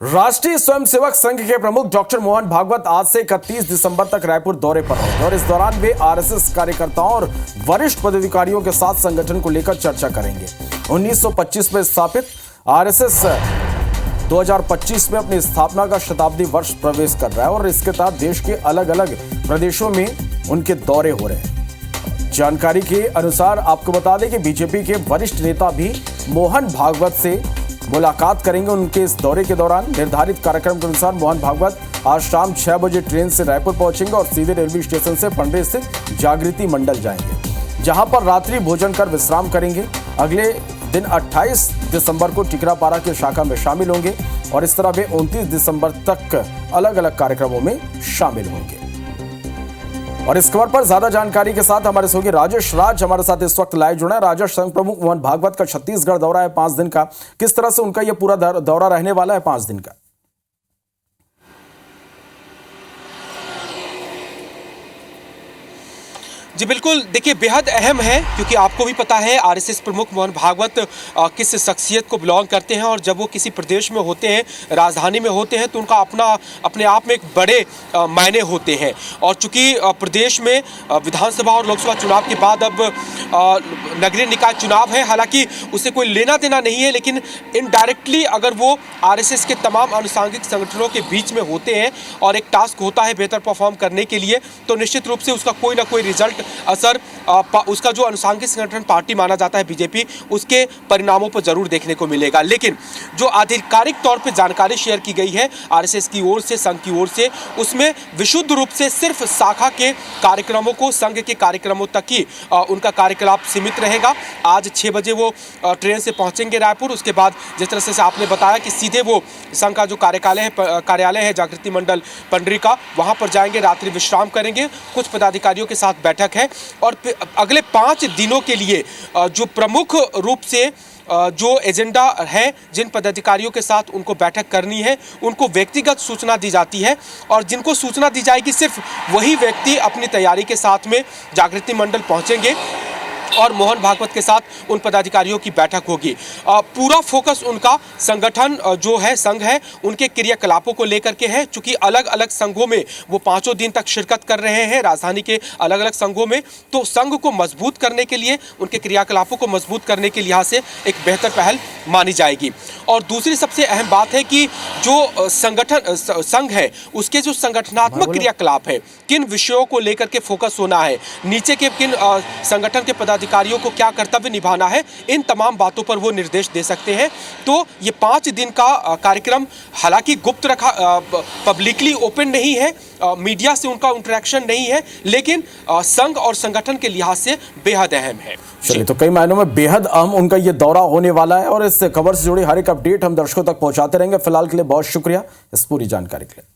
राष्ट्रीय स्वयंसेवक संघ के प्रमुख डॉक्टर मोहन भागवत आज से 31 दिसंबर तक रायपुर दौरे पर होंगे और इस दौरान वे आरएसएस कार्यकर्ताओं और वरिष्ठ पदाधिकारियों के साथ संगठन को लेकर चर्चा करेंगे। 1925 में स्थापित आरएसएस 2025 में अपनी स्थापना का शताब्दी वर्ष प्रवेश कर रहा है और इसके तहत देश के अलग अलग प्रदेशों में उनके दौरे हो रहे हैं। जानकारी के अनुसार आपको बता दें कि बीजेपी के वरिष्ठ नेता भी मोहन भागवत से मुलाकात करेंगे। उनके इस दौरे के दौरान निर्धारित कार्यक्रम के अनुसार मोहन भागवत आज शाम 6 बजे ट्रेन से रायपुर पहुंचेंगे और सीधे रेलवे स्टेशन से पंडरी स्थित जागृति मंडल जाएंगे, जहां पर रात्रि भोजन कर विश्राम करेंगे। अगले दिन 28 दिसंबर को टिकरापारा की शाखा में शामिल होंगे और इस तरह वे 29 दिसंबर तक अलग अलग कार्यक्रमों में शामिल होंगे। और इस खबर पर ज्यादा जानकारी के साथ हमारे सहयोगी राजेश राज हमारे साथ इस वक्त लाइव जुड़ा है। राजेश, संघ प्रमुख मोहन भागवत का छत्तीसगढ़ दौरा है 5 दिन का, किस तरह से उनका यह पूरा दौरा रहने वाला है 5 दिन का? जी बिल्कुल, देखिए बेहद अहम है क्योंकि आपको भी पता है आरएसएस प्रमुख मोहन भागवत किस शख्सियत को बिलोंग करते हैं और जब वो किसी प्रदेश में होते हैं, राजधानी में होते हैं, तो उनका अपने आप में एक बड़े मायने होते हैं। और चूंकि प्रदेश में विधानसभा और लोकसभा चुनाव के बाद अब नगरीय निकाय चुनाव है, हालांकि उससे कोई लेना देना नहीं है, लेकिन इनडायरेक्टली अगर वो आरएसएस के तमाम आनुषंगिक संगठनों के बीच में होते हैं और एक टास्क होता है बेहतर परफॉर्म करने के लिए, तो निश्चित रूप से उसका कोई ना कोई रिजल्ट असर उसका जो अनुषंगिक संगठन पार्टी माना जाता है बीजेपी, उसके परिणामों पर जरूर देखने को मिलेगा। लेकिन जो आधिकारिक तौर पे जानकारी शेयर की गई है आरएसएस की ओर से, संघ की ओर से, उसमें विशुद्ध रूप से सिर्फ शाखा के कार्यक्रमों को, संघ के कार्यक्रमों तक ही उनका कार्यकलाप सीमित रहेगा। आज 6 बजे वो ट्रेन से पहुंचेंगे रायपुर। उसके बाद जिस तरह से आपने बताया कि सीधे वो संघ का जो कार्यालय है जागृति मंडल पंडरी का, वहां पर जाएंगे, रात्रि विश्राम करेंगे, कुछ पदाधिकारियों के साथ बैठक है और अगले 5 दिनों के लिए जो प्रमुख रूप से जो एजेंडा है, जिन पदाधिकारियों के साथ उनको बैठक करनी है, उनको व्यक्तिगत सूचना दी जाती है और जिनको सूचना दी जाएगी सिर्फ वही व्यक्ति अपनी तैयारी के साथ में जागृति मंडल पहुंचेंगे और मोहन भागवत के साथ उन पदाधिकारियों की बैठक होगी। पूरा फोकस उनका संगठन जो है, संघ है, उनके क्रियाकलापों को लेकर के है। चूंकि अलग अलग संघों में वो 5 दिन तक शिरकत कर रहे हैं, राजधानी के अलग अलग संघों में, तो संघ को मजबूत करने के लिए, उनके क्रियाकलापों को मजबूत करने के लिहाज से एक बेहतर पहल मानी जाएगी। और दूसरी सबसे अहम बात है कि जो संघ है, उसके जो संगठनात्मक क्रियाकलाप है, किन विषयों को लेकर के फोकस होना है, नीचे के किन संगठन के अधिकारियों को क्या कर्तव्य निभाना है, इन तमाम बातों पर वो निर्देश दे सकते हैं। तो ये 5 दिन का कार्यक्रम हालांकि गुप्त रखा, पब्लिकली ओपन नहीं है, मीडिया से उनका इंटरेक्शन नहीं है, लेकिन संघ और संगठन के लिहाज से बेहद अहम है। चलिए, तो कई मायनों में बेहद अहम उनका ये दौरा होने वाला है और इस खबर से जुड़ी हर एक अपडेट हम दर्शकों तक पहुंचाते रहेंगे। फिलहाल के लिए बहुत शुक्रिया इस पूरी जानकारी के लिए।